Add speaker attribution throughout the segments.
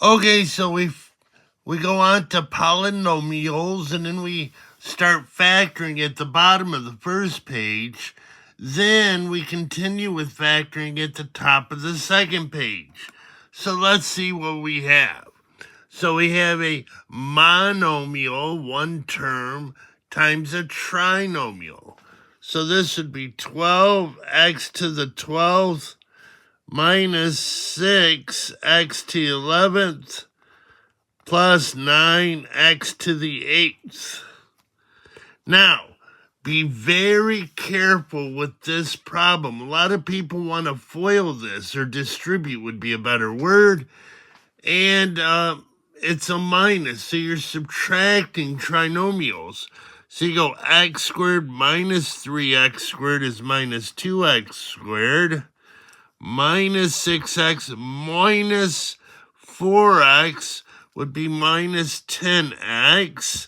Speaker 1: Okay, so we go on to polynomials, and then we start factoring at the bottom of the first page. Then we continue with factoring at the top of the second page. So let's see what we have. So we have a monomial, one term, times a trinomial. So this would be 12x to the 12th minus 6x to the 11th plus 9x to the 8th. Now, be very careful with this problem. A lot of people want to FOIL this, or distribute would be a better word. And it's a minus, so you're subtracting trinomials. So you go x squared minus 3x squared is minus 2x squared. Minus 6x minus 4x would be minus 10x.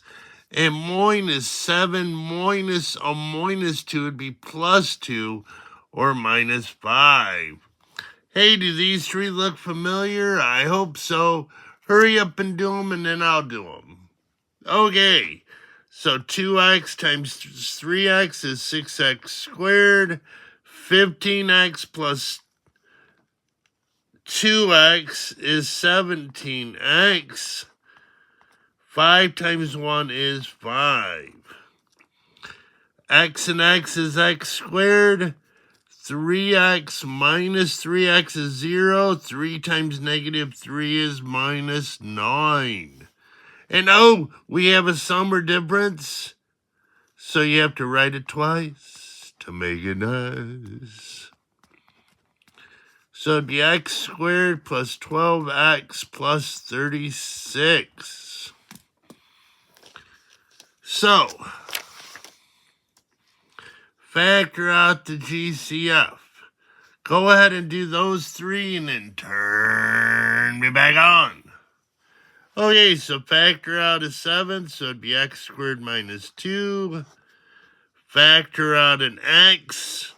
Speaker 1: And minus 7 minus a minus 2 would be plus 2 or minus 5. Hey, do these three look familiar? I hope so. Hurry up and do them, and then I'll do them. Okay, so 2x times 3x is 6x squared. 15x plus 2x is 17x. 5 times 1 is 5. X and x is x squared. 3x minus 3x is 0. 3 times negative 3 is minus 9. And oh, we have a sum or difference. So you have to write it twice to make it nice. So it'd be x squared plus 12x plus 36. So, factor out the GCF. Go ahead and do those three and then turn me back on. Okay, so factor out a 7, so it'd be x squared minus 2. Factor out an x,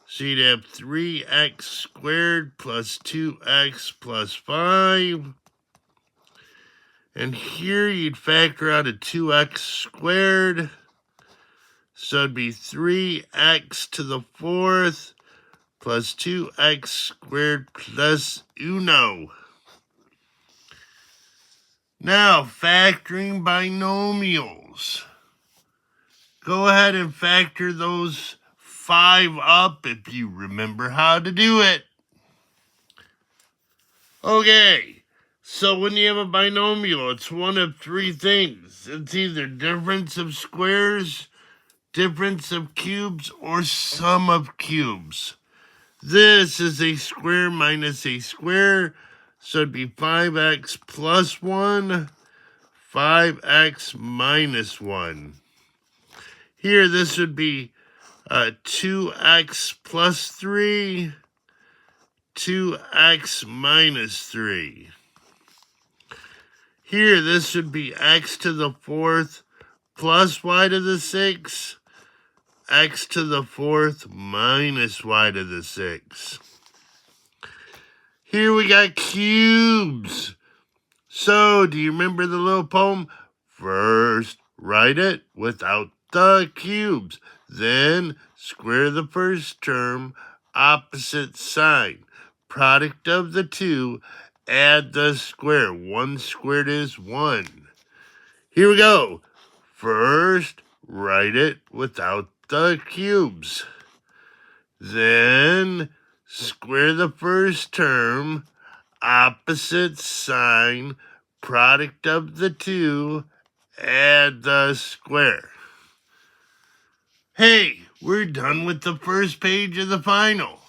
Speaker 1: so you'd have 3x squared plus 2x plus 5. And here you'd factor out a 2x squared, so it'd be 3x to the 4th plus 2x squared plus 1. Now, factoring binomials. Go ahead and factor those 5 up if you remember how to do it. Okay, so when you have a binomial, it's one of 3 things. It's either difference of squares, difference of cubes, or sum of cubes. This is a square minus a square, so it'd be 5x plus 1, 5x minus 1. Here, this would be 2x plus 3, 2x minus 3. Here, this would be x to the 4th plus y to the 6th, x to the 4th minus y to the 6th. Here we got cubes. So, do you remember the little poem? First, write it without the cubes. Then, square the first term, opposite sign. Product of the 2, add the square. 1 squared is 1. Here we go. First, write it without the cubes. Then, square the first term, opposite sign, product of the 2, add the square. Hey, we're done with the first page of the final.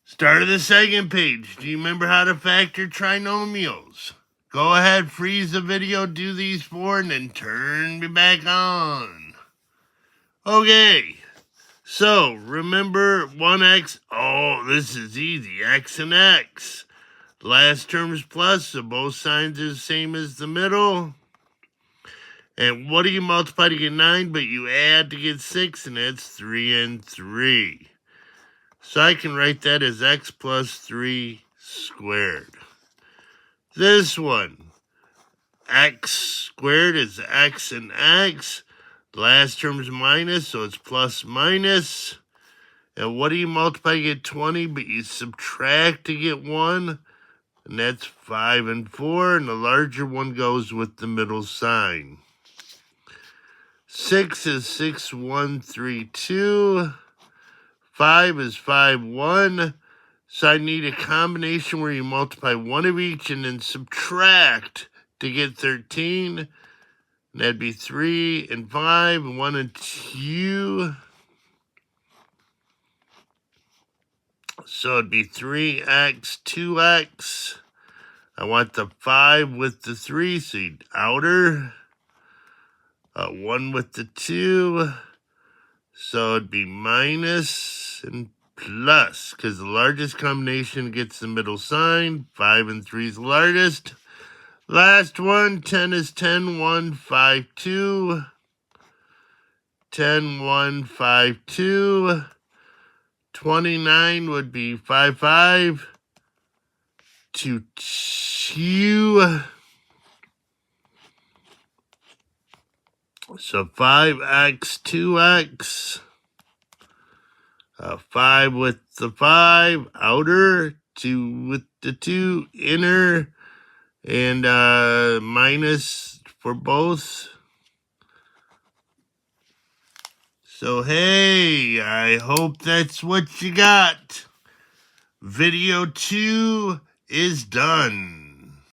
Speaker 1: Start of the second page. Do you remember how to factor trinomials? Go ahead, freeze the video, do these 4, and then turn me back on. Okay, so remember 1x. Oh, this is easy. X and x. Last term is plus, so both signs are the same as the middle. And what do you multiply to get 9? But you add to get 6, and that's 3 and 3. So I can write that as x plus 3 squared. This one, x squared is x and x. The last term's minus, so it's plus minus. And what do you multiply to get 20? But you subtract to get 1. And that's 5 and 4. And the larger one goes with the middle sign. 6 is 6, 1, 3, 2. 5 is 5, 1. So I need a combination where you multiply one of each and then subtract to get 13. And that'd be 3 and 5, and 1 and 2. So it'd be 3x, 2x. I want the 5 with the 3, so you'd outer. 1 with the 2. So it'd be minus and plus, because the largest combination gets the middle sign. 5 and 3 is the largest. Last one, 10 is 10, 1, 5, 2. 10, 1, 5, 2. 29 would be 5, 5. 2, 2. So 5x, 2x. 5 with the 5, outer. 2 with the 2, inner. And minus for both. So, hey, I hope that's what you got. Video 2 is done.